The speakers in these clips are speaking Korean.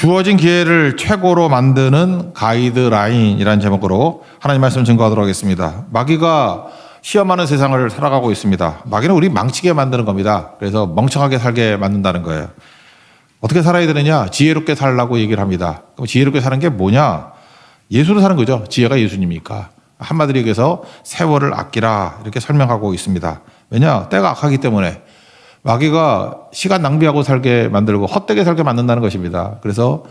주어진 기회를 최고로 만드는 가이드라인이라는 제목으로 하나님 말씀 증거하도록 하겠습니다. 마귀가 시험하는 세상을 살아가고 있습니다. 마귀는 우리 망치게 만드는 겁니다. 그래서 멍청하게 살게 만든다는 거예요. 어떻게 살아야 되느냐? 지혜롭게 살라고 얘기를 합니다. 그럼 지혜롭게 사는 게 뭐냐? 예수로 사는 거죠. 지혜가 예수님이니까. 한마디로 얘기해서 세월을 아끼라 이렇게 설명하고 있습니다. 왜냐? 때가 악하기 때문에 마귀가 시간 낭비하고 살게 만들고 헛되게 살게 만든다는 것입니다. 그래서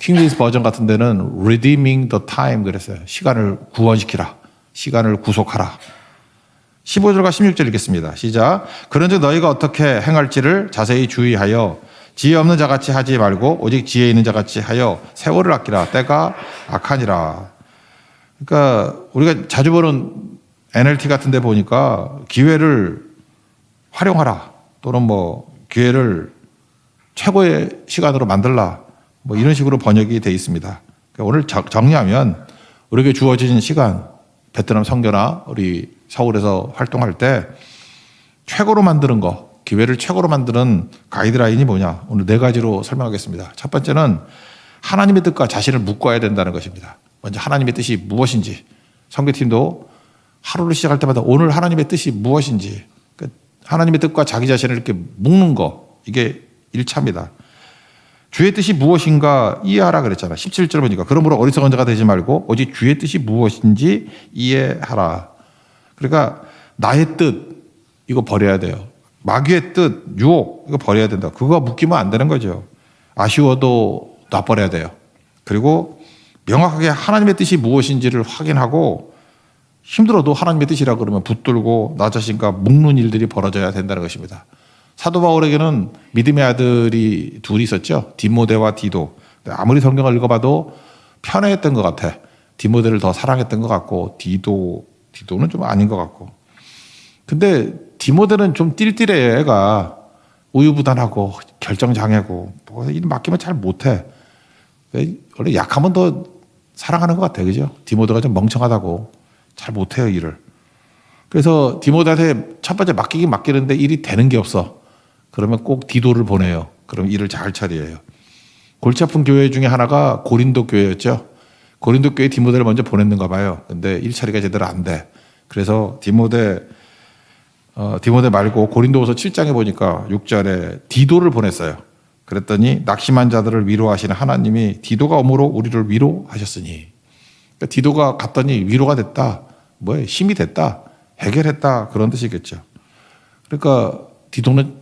킹제임스 버전 같은 데는 redeeming the time 그랬어요. 시간을 구원시키라. 시간을 구속하라. 15절과 16절 읽겠습니다. 시작. 그런즉 너희가 어떻게 행할지를 자세히 주의하여 지혜 없는 자같이 하지 말고 오직 지혜 있는 자같이 하여 세월을 아끼라. 때가 악하니라. 그러니까 우리가 자주 보는 NLT 같은 데 보니까 기회를 활용하라. 또는 뭐 기회를 최고의 시간으로 만들라. 뭐 이런 식으로 번역이 되어 있습니다. 그러니까 오늘 정리하면 우리에게 주어진 시간, 베트남 선교나 우리 서울에서 활동할 때 최고로 만드는 거, 기회를 최고로 만드는 가이드라인이 뭐냐? 오늘 네 가지로 설명하겠습니다. 첫 번째는 하나님의 뜻과 자신을 묶어야 된다는 것입니다. 먼저 하나님의 뜻이 무엇인지, 선교팀도 하루를 시작할 때마다 오늘 하나님의 뜻이 무엇인지, 하나님의 뜻과 자기 자신을 이렇게 묶는 거, 이게 1차입니다. 주의 뜻이 무엇인가 이해하라 그랬잖아. 17절 보니까 그러므로 어리석은 자가 되지 말고 오직 주의 뜻이 무엇인지 이해하라. 그러니까 나의 뜻 이거 버려야 돼요. 마귀의 뜻, 유혹 이거 버려야 된다. 그거 묶이면 안 되는 거죠. 아쉬워도 놔버려야 돼요. 그리고 명확하게 하나님의 뜻이 무엇인지를 확인하고 힘들어도 하나님의 뜻이라 그러면 붙들고 나 자신과 묶는 일들이 벌어져야 된다는 것입니다. 사도 바울에게는 믿음의 아들이 둘이 있었죠. 디모데와 디도. 아무리 성경을 읽어봐도 편애했던 것 같아. 디모데를 더 사랑했던 것 같고 디도는 좀 아닌 것 같고. 근데 디모데는 좀 띨띨해. 애가 우유부단하고 결정장애고 뭐 일 맡기면 잘 못해. 원래 약하면 더 사랑하는 것 같아. 그죠? 디모데가 좀 멍청하다고. 잘 못해요, 일을. 그래서 디모데한테 첫 번째 맡기는데 일이 되는 게 없어. 그러면 꼭 디도를 보내요. 그럼 일을 잘 처리해요. 골치 아픈 교회 중에 하나가 고린도 교회였죠. 고린도 교회 디모데를 먼저 보냈는가 봐요. 근데 일 처리가 제대로 안 돼. 그래서 디모데 말고 고린도후서 7장에 보니까 6절에 디도를 보냈어요. 그랬더니 낙심한 자들을 위로하시는 하나님이 디도가 오므로 우리를 위로하셨으니. 그러니까 디도가 갔더니 위로가 됐다. 뭐예요? 힘이 됐다. 해결했다. 그런 뜻이겠죠. 그러니까 디도는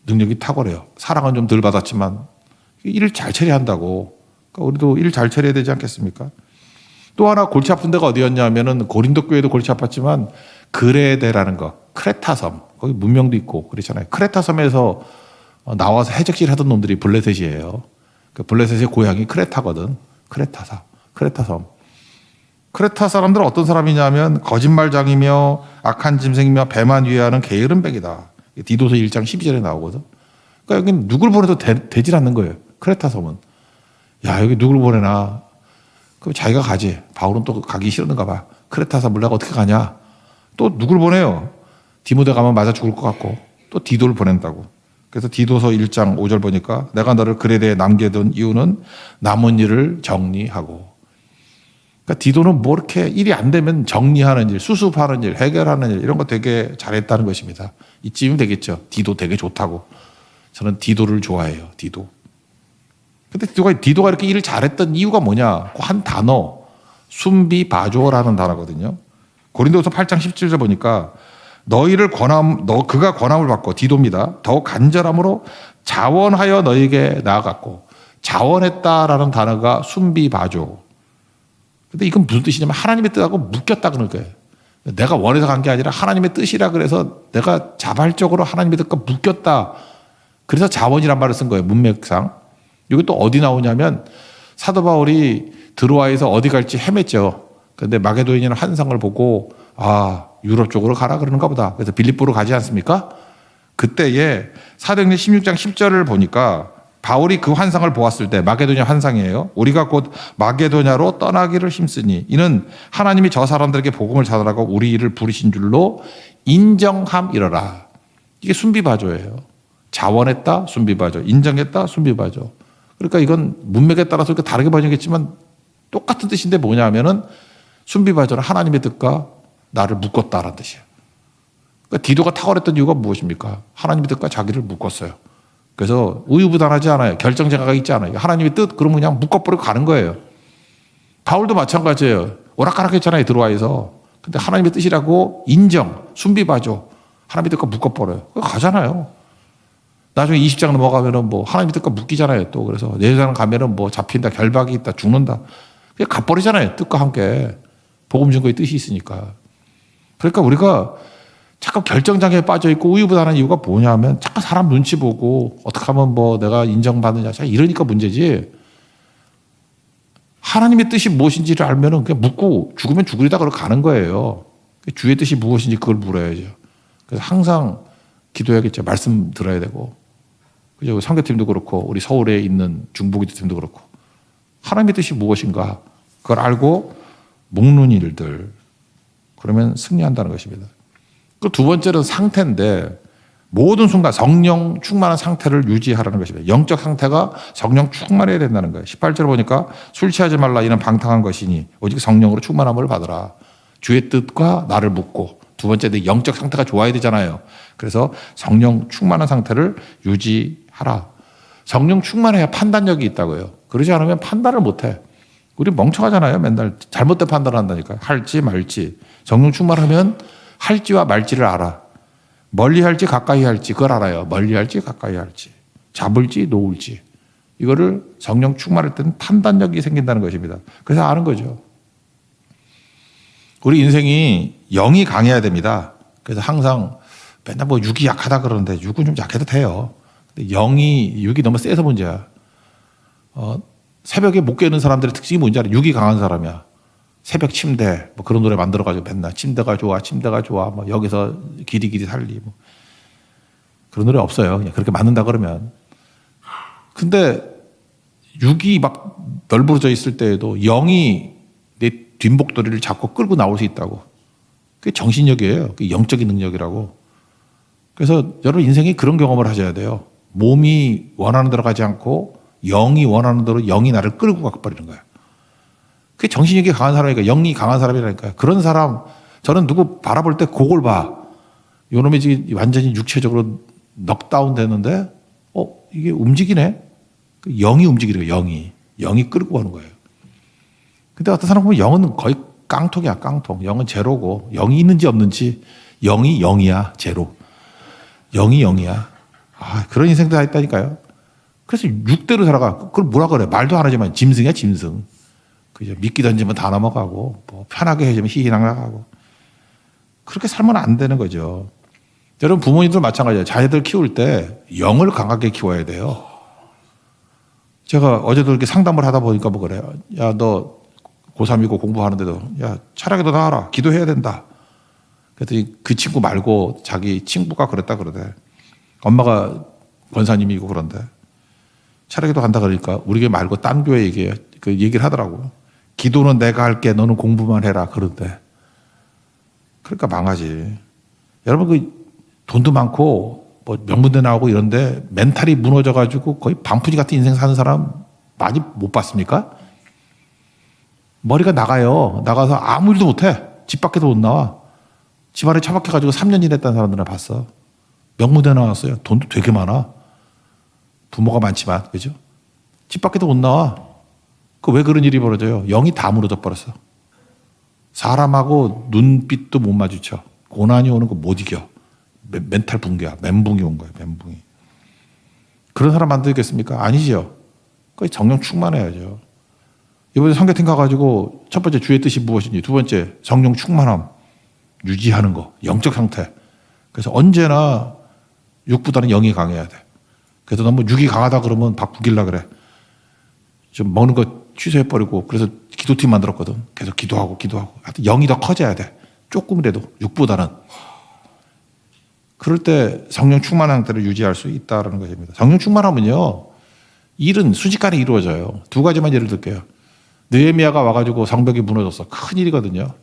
능력이 탁월해요. 사랑은 좀 덜 받았지만 일을 잘 처리한다고. 그러니까 우리도 일 잘 처리해야 되지 않겠습니까? 또 하나 골치 아픈 데가 어디였냐면은 고린도 교회도 골치 아팠지만 그레데라는 거, 크레타 섬. 거기 문명도 있고 그렇잖아요. 크레타 섬에서 나와서 해적질 하던 놈들이 블레셋이에요. 그 블레셋의 고향이 크레타거든. 크레타 섬. 크레타 사람들은 어떤 사람이냐면 거짓말장이며 악한 짐승이며 배만 위하는 게으른 백이다. 디도서 1장 12절에 나오거든. 그러니까 여기는 누굴 보내도 되질 않는 거예요. 크레타 섬은. 야, 여기 누굴 보내나. 그럼 자기가 가지. 바울은 또 가기 싫었는가 봐. 크레타 섬을 내가 어떻게 가냐. 또 누굴 보내요. 디모데 가면 맞아 죽을 것 같고 또 디도를 보낸다고. 그래서 디도서 1장 5절 보니까 내가 너를 그레데에 남겨둔 이유는 남은 일을 정리하고. 그러니까 디도는 뭐 이렇게 일이 안 되면 정리하는 일, 수습하는 일, 해결하는 일 이런 거 되게 잘했다는 것입니다. 이쯤이면 되겠죠. 디도 되게 좋다고. 저는 디도를 좋아해요. 디도. 근데 디도가 이렇게 일을 잘했던 이유가 뭐냐? 한 단어, 순비바조라는 단어거든요. 고린도서 8장 17절 보니까 그가 권함을 받고 디도입니다. 더욱 간절함으로 자원하여 너에게 나아갔고 자원했다라는 단어가 순비바조. 근데 이건 무슨 뜻이냐면 하나님의 뜻하고 묶였다 그런 거예요. 내가 원해서 간 게 아니라 하나님의 뜻이라 그래서 내가 자발적으로 하나님의 뜻과 묶였다. 그래서 자원이란 말을 쓴 거예요. 문맥상. 이게 또 어디 나오냐면 사도 바울이 드로아에서 어디 갈지 헤맸죠. 그런데 마게도니아는 환상을 보고 유럽 쪽으로 가라 그러는가 보다. 그래서 빌립보로 가지 않습니까? 그때에 사도행전 16장 10절을 보니까 바울이 그 환상을 보았을 때 마게도냐 환상이에요. 우리가 곧 마게도냐로 떠나기를 힘쓰니 이는 하나님이 저 사람들에게 복음을 전하라고 우리 일을 부르신 줄로 인정함이러라. 이게 순비바조예요. 자원했다 순비바조, 인정했다 순비바조. 그러니까 이건 문맥에 따라서 이렇게 다르게 번역했지만 똑같은 뜻인데 뭐냐 하면은 순비바저는 하나님의 뜻과 나를 묶었다라는 뜻이에요. 그러니까 디도가 탁월했던 이유가 무엇입니까? 하나님의 뜻과 자기를 묶었어요. 그래서 우유부단하지 않아요. 결정자가 있지 않아요. 하나님의 뜻 그러면 그냥 묶어버리고 가는 거예요. 바울도 마찬가지예요. 오락가락했잖아요. 들어와서. 근데 하나님의 뜻이라고 인정, 순비바죠. 하나님의 뜻과 묶어버려요. 가잖아요. 나중에 20장 넘어가면은 뭐 하나님의 뜻과 묶이잖아요. 또 그래서 내장 가면은 뭐 잡힌다, 결박이 있다, 죽는다. 그냥 가버리잖아요. 뜻과 함께. 복음 증거의 뜻이 있으니까. 그러니까 우리가 자꾸 결정장애에 빠져 있고 우유부단한 이유가 뭐냐면 자꾸 사람 눈치 보고 어떻게 하면 뭐 내가 인정받느냐. 이러니까 문제지. 하나님의 뜻이 무엇인지를 알면은 그냥 묻고 죽으면 죽으리다 그러고 가는 거예요. 주의 뜻이 무엇인지 그걸 물어야죠. 그래서 항상 기도해야겠죠. 말씀 들어야 되고. 그죠? 선교팀도 그렇고 우리 서울에 있는 중보기도 팀도 그렇고 하나님의 뜻이 무엇인가 그걸 알고 묶는 일들 그러면 승리한다는 것입니다. 그 두 번째는 상태인데 모든 순간 성령 충만한 상태를 유지하라는 것입니다. 영적 상태가 성령 충만해야 된다는 거예요. 18절 보니까 술 취하지 말라 이는 방탕한 것이니 오직 성령으로 충만함을 받으라. 주의 뜻과 나를 묻고 두 번째 내 영적 상태가 좋아야 되잖아요. 그래서 성령 충만한 상태를 유지하라. 성령 충만해야 판단력이 있다고요. 그러지 않으면 판단을 못해. 우리 멍청하잖아요. 맨날 잘못된 판단을 한다니까요. 할지 말지. 성령 충만하면 할지와 말지를 알아. 멀리 할지 가까이 할지 그걸 알아요. 멀리 할지 가까이 할지. 잡을지 놓을지. 이거를 성령 충만할 때는 판단력이 생긴다는 것입니다. 그래서 아는 거죠. 우리 인생이 영이 강해야 됩니다. 그래서 항상 맨날 뭐 육이 약하다 그러는데 육은 좀 약해도 돼요. 근데 육이 너무 세서 문제야. 새벽에 못 깨는 사람들의 특징이 뭔지 알아요? 육이 강한 사람이야. 새벽 침대 뭐 그런 노래 만들어가지고 맨날 침대가 좋아 뭐 여기서 길이 살리 뭐 그런 노래 없어요. 그냥 그렇게 맞는다 그러면. 근데 육이 막 널브러져 있을 때에도 영이 내 뒷목도리를 잡고 끌고 나올 수 있다고. 그게 정신력이에요. 그게 영적인 능력이라고. 그래서 여러분 인생에 그런 경험을 하셔야 돼요. 몸이 원하는 대로 가지 않고 영이 원하는 대로 영이 나를 끌고 가버리는 거예요. 그게 정신력이 강한 사람이니까 영이 강한 사람이라니까요. 그런 사람 저는 누구 바라볼 때 그걸 봐. 요놈이 지금 완전히 육체적으로 넉다운 되는데 이게 움직이네. 영이 움직이래요. 영이 끌고 가는 거예요. 근데 어떤 사람 보면 영은 거의 깡통이야. 깡통. 영은 제로고 영이 있는지 없는지 영이 영이야. 제로. 영이 영이야. 그런 인생도 다 있다니까요. 그래서 육대로 살아가. 그걸 뭐라 그래. 말도 안 하지만 짐승이야 짐승. 그죠. 미끼 던지면 다 넘어가고 뭐 편하게 해주면 희희낙낙하고 그렇게 살면 안 되는 거죠. 여러분 부모님들 마찬가지예요. 자녀들 키울 때 영을 강하게 키워야 돼요. 제가 어제도 이렇게 상담을 하다 보니까 뭐 그래요. 야, 너 고3이고 공부하는데도 야, 차라리 너 나와라. 기도해야 된다. 그랬더니 그 친구 말고 자기 친구가 그랬다 그러대. 엄마가 권사님이고 그런데 차라리 기도 간다 그러니까 우리 교회 말고 딴 교회 얘기를 하더라고. 기도는 내가 할게 너는 공부만 해라 그런데. 그러니까 망하지. 여러분 그 돈도 많고 뭐 명문대 나오고 이런데 멘탈이 무너져가지고 거의 반푸지 같은 인생 사는 사람 많이 못 봤습니까? 머리가 나가요. 나가서 아무 일도 못해. 집 밖에도 못 나와. 집안에 처박혀가지고 3년 지냈다는 사람들을 봤어. 명문대 나왔어요. 돈도 되게 많아. 부모가 많지만 그죠? 집 밖에도 못 나와. 왜 그런 일이 벌어져요? 영이 다 무너져 버렸어. 사람하고 눈빛도 못 마주쳐. 고난이 오는 거 못 이겨. 멘탈 붕괴야. 멘붕이 온 거예요. 멘붕이. 그런 사람 만들겠습니까? 아니죠. 거의 성령 충만해야죠. 이번에 성교팀 가가지고 첫 번째 주의 뜻이 무엇인지, 두 번째 성령 충만함 유지하는 거, 영적 상태. 그래서 언제나 육보다는 영이 강해야 돼. 그래서 너무 육이 강하다 그러면 바꾸길라 그래. 좀 먹는 거 취소해버리고 그래서 기도팀 만들었거든. 계속 기도하고 하여튼 영이 더 커져야 돼. 조금이라도 육보다는. 그럴 때 성령 충만한 상태를 유지할 수 있다는 것입니다. 성령 충만하면요 일은 순식간에 이루어져요. 두 가지만 예를 들게요. 느헤미야가 와가지고 성벽이 무너졌어. 큰일이거든요.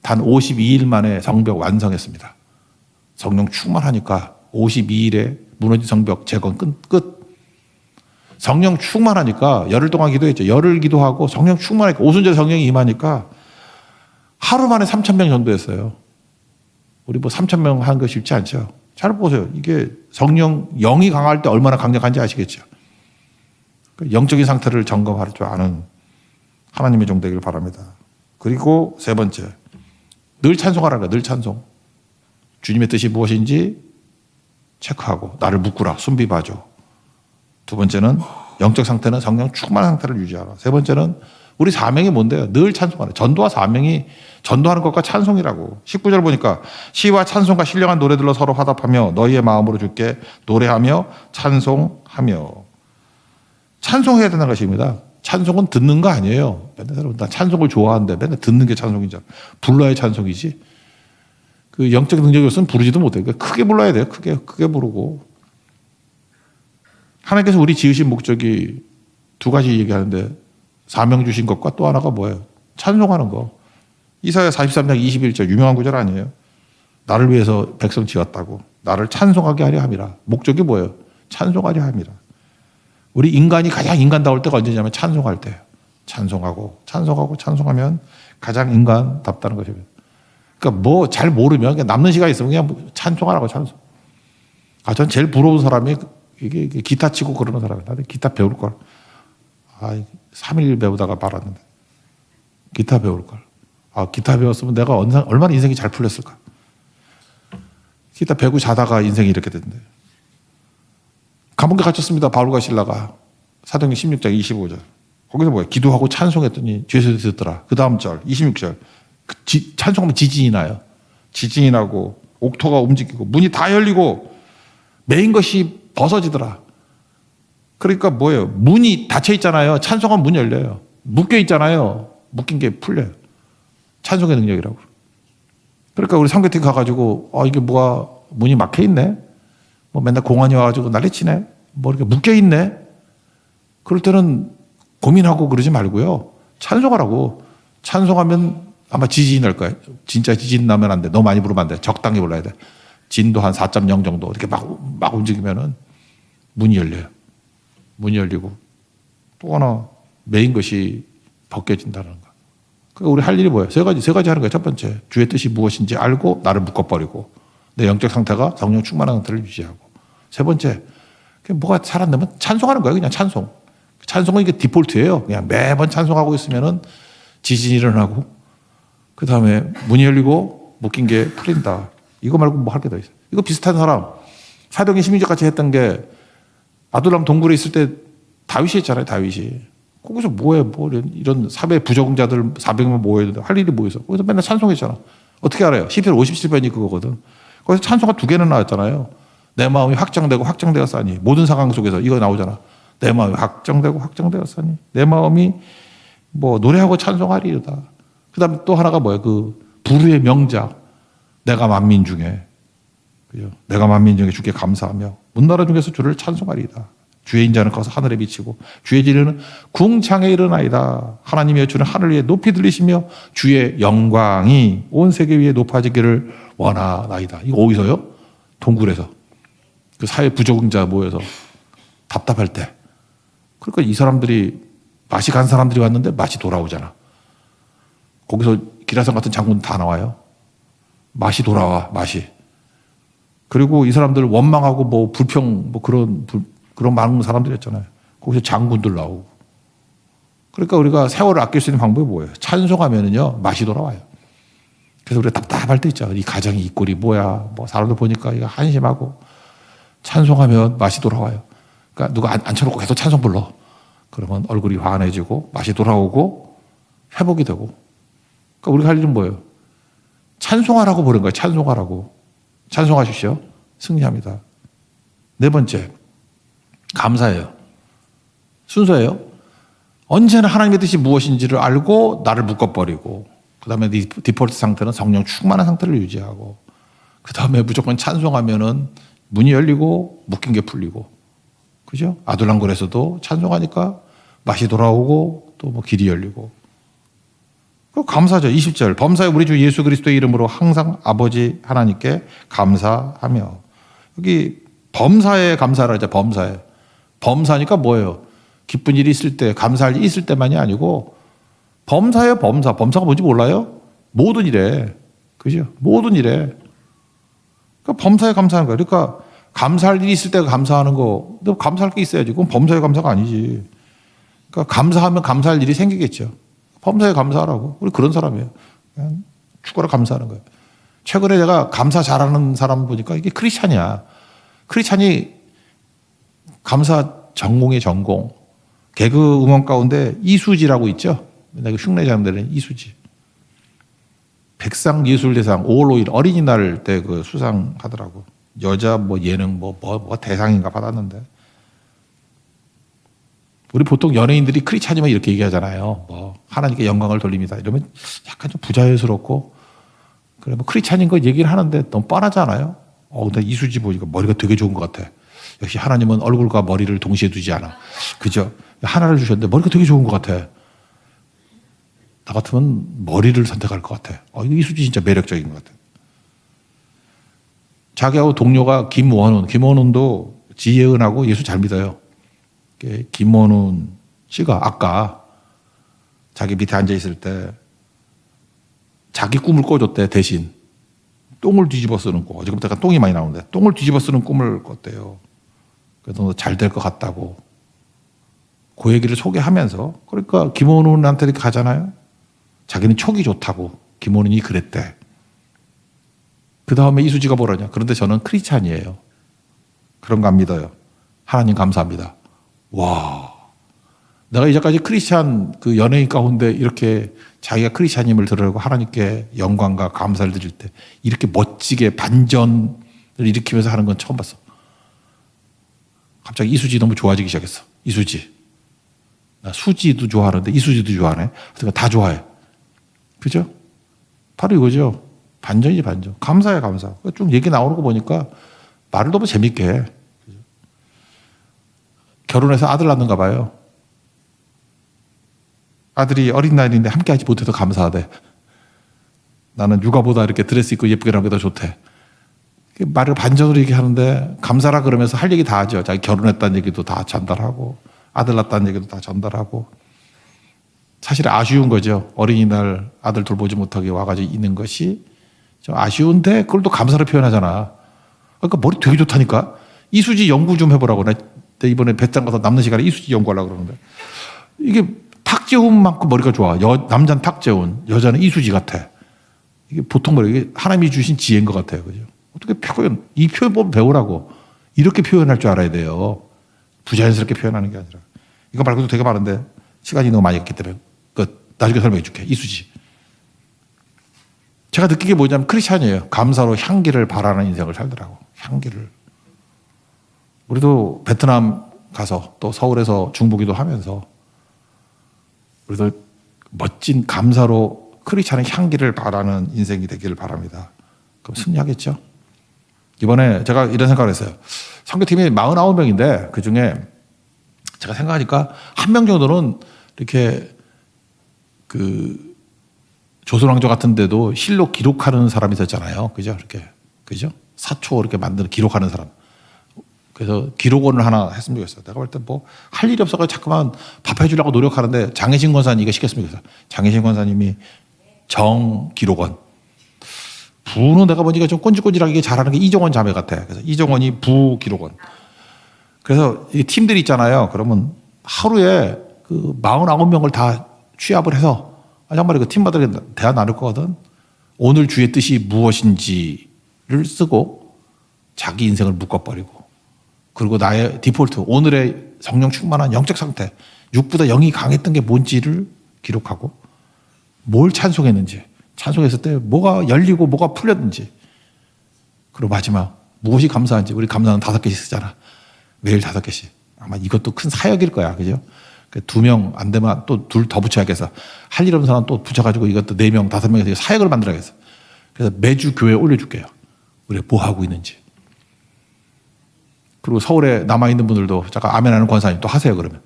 단 52일 만에 성벽 완성했습니다. 성령 충만하니까 52일에 무너진 성벽 재건 끝. 성령 충만하니까 열흘 동안 기도했죠. 열흘 기도하고 성령 충만하니까 오순절 성령이 임하니까 하루 만에 3,000명 전도했어요. 우리 뭐 3,000명 한 거 쉽지 않죠. 잘 보세요. 이게 성령 영이 강할 때 얼마나 강력한지 아시겠죠. 영적인 상태를 점검할 줄 아는 하나님의 종 되기를 바랍니다. 그리고 세 번째, 늘 찬송하라는 거야. 늘 찬송. 주님의 뜻이 무엇인지 체크하고 나를 묶으라. 순비 봐줘. 두 번째는 영적 상태는 성령 충만한 상태를 유지하라. 세 번째는 우리 사명이 뭔데요? 늘 찬송하라. 전도와 사명이 전도하는 것과 찬송이라고. 19절 보니까 시와 찬송과 신령한 노래들로 서로 화답하며 너희의 마음으로 주께 노래하며 찬송하며. 찬송해야 된다는 것입니다. 찬송은 듣는 거 아니에요. 맨날 사람은 나 찬송을 좋아하는데 맨날 듣는 게 찬송이잖아. 불러야 찬송이지. 그 영적 능력이 없으면 부르지도 못해요. 크게 불러야 돼요. 크게 부르고. 하나님께서 우리 지으신 목적이 두 가지 얘기하는데 사명 주신 것과 또 하나가 뭐예요? 찬송하는 거. 이사야 43장 21절 유명한 구절 아니에요? 나를 위해서 백성 지었다고. 나를 찬송하게 하려 함이라. 목적이 뭐예요? 찬송하려 함이라. 우리 인간이 가장 인간다울 때가 언제냐면 찬송할 때예요. 찬송하면 가장 인간답다는 것입니다. 그러니까 뭐 잘 모르면 그냥 남는 시간 있으면 그냥 찬송하라고 찬송. 전 제일 부러운 사람이 이게 기타 치고 그러는 사람이에요. 나도 기타 배울 걸. 3일 배우다가 말았는데. 기타 배울 걸. 기타 배웠으면 내가 얼마나 인생이 잘 풀렸을까. 기타 배우고 자다가 인생이 이렇게 됐는데. 감옥에 갇혔습니다. 바울과 실라가. 사도행전 16장 25절. 거기서 뭐야? 기도하고 찬송했더니 죄에서 듣더라. 그 다음 절 26절. 찬송하면 지진이 나요. 지진이 나고 옥토가 움직이고 문이 다 열리고 메인 것이 벗어지더라. 그러니까 뭐예요? 문이 닫혀 있잖아요. 찬송하면 문이 열려요. 묶여 있잖아요. 묶인 게 풀려요. 찬송의 능력이라고. 그러니까 우리 성교팀 가가지고 이게 뭐가 문이 막혀 있네. 뭐 맨날 공안이 와가지고 난리치네. 뭐 이렇게 묶여 있네. 그럴 때는 고민하고 그러지 말고요. 찬송하라고. 찬송하면 아마 지진이 날 거예요. 진짜 지진 나면 안 돼. 너무 많이 부르면 안 돼. 적당히 불러야 돼. 진도 한 4.0 정도 이렇게 막 움직이면은 문이 열려요. 문이 열리고 또 하나 메인 것이 벗겨진다는 거. 그러니까 우리 할 일이 뭐예요? 세 가지 하는 거예요. 첫 번째, 주의 뜻이 무엇인지 알고 나를 묶어버리고 내 영적 상태가 성령 충만한 상태를 유지하고. 세 번째, 뭐가 잘 안 되면 찬송하는 거예요. 그냥 찬송. 찬송은 이게 디폴트예요. 그냥 매번 찬송하고 있으면은 지진이 일어나고 그 다음에 문이 열리고 묶인 게 풀린다. 이거 말고 뭐 할 게 더 있어요. 이거 비슷한 사람. 사도행전 16절 같이 했던 게 아둘람 동굴에 있을 때 다윗이 했잖아요. 다윗이. 거기서 뭐해? 이런 사배 부적응자들 400명 모여야 할 일이 뭐 있어? 거기서 맨날 찬송했잖아. 어떻게 알아요? 시편 57편이 그거거든. 거기서 찬송가 2개는 나왔잖아요. 내 마음이 확정되었사니. 모든 상황 속에서 이거 나오잖아. 내 마음이 확정되었사니. 내 마음이 뭐 노래하고 찬송하리이다. 그 다음에 또 하나가 뭐예요? 그 부르의 명작. 내가 만민 중에. 그죠? 내가 만민 중에 주께 감사하며 문나라 중에서 주를 찬송하리이다. 주의 인자는 커서 하늘에 비치고 주의 지르는 궁창에 일어나이다. 하나님의 주는 하늘 위에 높이 들리시며 주의 영광이 온 세계 위에 높아지기를 원하나이다. 이거 어디서요? 동굴에서. 그 사회 부적응자 모여서 답답할 때. 그러니까 이 사람들이 맛이 간 사람들이 왔는데 맛이 돌아오잖아. 거기서 기라성 같은 장군 다 나와요. 맛이 돌아와. 맛이. 그리고 이 사람들 원망하고 뭐 불평 뭐 그런 많은 사람들이었잖아요. 거기서 장군들 나오고. 그러니까 우리가 세월을 아낄 수 있는 방법이 뭐예요? 찬송하면은요 맛이 돌아와요. 그래서 우리가 답답할 때 있죠. 이 가정이 이 꼴이 뭐야? 뭐 사람들 보니까 이거 한심하고 찬송하면 맛이 돌아와요. 그러니까 누가 앉혀놓고 계속 찬송 불러. 그러면 얼굴이 환해지고 맛이 돌아오고 회복이 되고. 그러니까 우리가 할 일은 뭐예요? 찬송하라고 부른 거예요. 찬송하라고. 찬송하십시오. 승리합니다. 네 번째, 감사해요. 순서예요. 언제나 하나님의 뜻이 무엇인지를 알고 나를 묶어버리고 그 다음에 디폴트 상태는 성령 충만한 상태를 유지하고 그 다음에 무조건 찬송하면은 문이 열리고 묶인 게 풀리고 그죠? 아둘람굴에서도 찬송하니까 맛이 돌아오고 또 뭐 길이 열리고 감사죠. 20절 범사에 우리 주 예수 그리스도의 이름으로 항상 아버지 하나님께 감사하며 여기 범사에 감사를 하죠. 범사에 범사니까 뭐예요? 기쁜 일이 있을 때, 감사할 일이 있을 때만이 아니고 범사예요, 범사. 범사가 뭔지 몰라요? 모든 일에. 그죠? 모든 일에. 그러니까 범사에 감사하는 거예요. 그러니까 감사할 일이 있을 때 감사하는 거. 근데 감사할 게 있어야지. 그건 범사에 감사가 아니지. 그러니까 감사하면 감사할 일이 생기겠죠. 범사에 감사하라고. 우리 그런 사람이에요. 그냥 죽어라 감사하는 거예요. 최근에 제가 감사 잘하는 사람 보니까 이게 크리스찬이야. 크리스찬이 감사 전공의 전공. 개그 음원 가운데 이수지라고 있죠. 내가 흉내자는 데는 이수지. 백상예술대상 5월 5일 어린이날 때 그 수상하더라고. 여자 뭐 예능 뭐 대상인가 받았는데. 우리 보통 연예인들이 크리스찬이면 이렇게 얘기하잖아요. 뭐 하나님께 영광을 돌립니다. 이러면 약간 좀 부자연스럽고 그래 뭐 크리스찬인 거 얘기를 하는데 너무 뻔하잖아요. 근데 이수지 보니까 머리가 되게 좋은 것 같아. 역시 하나님은 얼굴과 머리를 동시에 두지 않아. 그죠? 하나를 주셨는데 머리가 되게 좋은 것 같아. 나 같으면 머리를 선택할 것 같아. 이수지 진짜 매력적인 것 같아. 자기하고 동료가 김원훈도 지혜은하고 예수 잘 믿어요. 김원훈 씨가 아까 자기 밑에 앉아 있을 때 자기 꿈을 꿔줬대. 대신 똥을 뒤집어 쓰는 꿈. 어제부터 약간 똥이 많이 나오는데 똥을 뒤집어 쓰는 꿈을 꿨대요. 그래서 잘 될 것 같다고 그 얘기를 소개하면서, 그러니까 김원훈한테 이렇게 가잖아요. 자기는 촉이 좋다고 김원훈이 그랬대. 그 다음에 이수지가 뭐라냐. 그런데 저는 크리스찬이에요. 그런 거 안 믿어요. 하나님 감사합니다. 와, 내가 이제까지 크리스찬 그 연예인 가운데 이렇게 자기가 크리스찬임을 드러내고 하나님께 영광과 감사를 드릴 때 이렇게 멋지게 반전을 일으키면서 하는 건 처음 봤어. 갑자기 이수지 너무 좋아지기 시작했어. 이수지. 나 수지도 좋아하는데 이수지도 좋아하네. 그러니까 다 좋아해. 그죠? 바로 이거죠. 반전이지, 반전. 감사해, 감사. 쭉 얘기 나오는 거 보니까 말을 너무 재밌게 해. 결혼해서 아들 낳는가 봐요. 아들이 어린 나이인데 함께 하지 못해서 감사하대. 나는 육아보다 이렇게 드레스 입고 예쁘게 나는 게 더 좋대. 말을 반전으로 얘기하는데 감사라 그러면서 할 얘기 다 하죠. 자기 결혼했다는 얘기도 다 전달하고 아들 낳았다는 얘기도 다 전달하고. 사실 아쉬운 거죠. 어린이날 아들 돌보지 못하게 와가지고 있는 것이 좀 아쉬운데 그걸 또 감사로 표현하잖아. 그러니까 머리 되게 좋다니까. 이수지 연구 좀 해보라고. 나 이번에 배짱 가서 남는 시간에 이수지 연구하려고 그러는데 이게 탁재훈만큼 머리가 좋아. 남자는 탁재훈, 여자는 이수지 같아. 이게 보통 머리, 이게 하나님이 주신 지혜인 것 같아요. 그죠? 어떻게 이 표현법 배우라고. 이렇게 표현할 줄 알아야 돼요. 부자연스럽게 표현하는 게 아니라. 이거 말고도 되게 많은데 시간이 너무 많이 했기 때문에 나중에 설명해 줄게. 이수지. 제가 느낀 게 뭐냐면 크리스찬이에요. 감사로 향기를 바라는 인생을 살더라고. 향기를. 우리도 베트남 가서 또 서울에서 중보기도 하면서 우리도 멋진 감사로 크리스찬의 향기를 바라는 인생이 되기를 바랍니다. 그럼 승리하겠죠? 이번에 제가 이런 생각을 했어요. 선교팀이 49명인데 그 중에 제가 생각하니까 한 명 정도는 이렇게 그 조선왕조 같은 데도 실로 기록하는 사람이 있었잖아요. 그죠? 이렇게. 그죠? 사초 이렇게 만드는 기록하는 사람. 그래서 기록원을 하나 했으면 좋겠어요. 내가 볼 때 뭐 할 일이 없어서 자꾸만 밥 해주려고 노력하는데 장혜신 권사님 이거 시켰으면 좋겠어요. 장혜신 권사님이 정기록원. 부는 내가 보니까 좀 꼰질꼰질하게 잘하는 게 이종원 자매 같아. 그래서 이종원이 부기록원. 그래서 이 팀들이 있잖아요. 그러면 하루에 그 49명을 다 취합을 해서 정말 그 팀마다 대화 나눌 거거든. 오늘 주의 뜻이 무엇인지를 쓰고 자기 인생을 묶어버리고 그리고 나의 디폴트, 오늘의 성령 충만한 영적 상태, 6보다 0이 강했던 게 뭔지를 기록하고 뭘 찬송했는지, 찬송했을 때 뭐가 열리고 뭐가 풀렸는지, 그리고 마지막 무엇이 감사한지. 우리 감사는 5개씩 쓰잖아. 매일 5개씩. 아마 이것도 큰 사역일 거야. 그죠? 2명 안 되면 또 2 더 붙여야겠어. 할 일 없는 사람 또 붙여가지고 이것도 4명, 5명에서 사역을 만들어야겠어. 그래서 매주 교회에 올려줄게요. 우리가 뭐 하고 있는지. 그리고 서울에 남아있는 분들도 잠깐 아멘하는 권사님 또 하세요. 그러면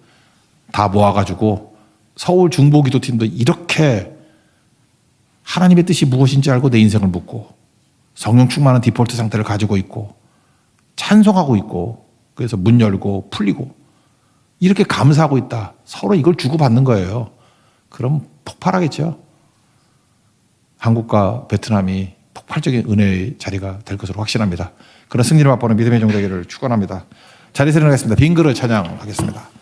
다 모아가지고 서울 중보기도팀도 이렇게 하나님의 뜻이 무엇인지 알고 내 인생을 묻고 성령 충만한 디폴트 상태를 가지고 있고 찬송하고 있고 그래서 문 열고 풀리고 이렇게 감사하고 있다. 서로 이걸 주고받는 거예요. 그럼 폭발하겠죠. 한국과 베트남이 폭발적인 은혜의 자리가 될 것으로 확신합니다. 그런 승리를 맛보는 믿음의 종되기를 축원합니다. 자리에서 일어나겠습니다. 빈 그릇 찬양하겠습니다.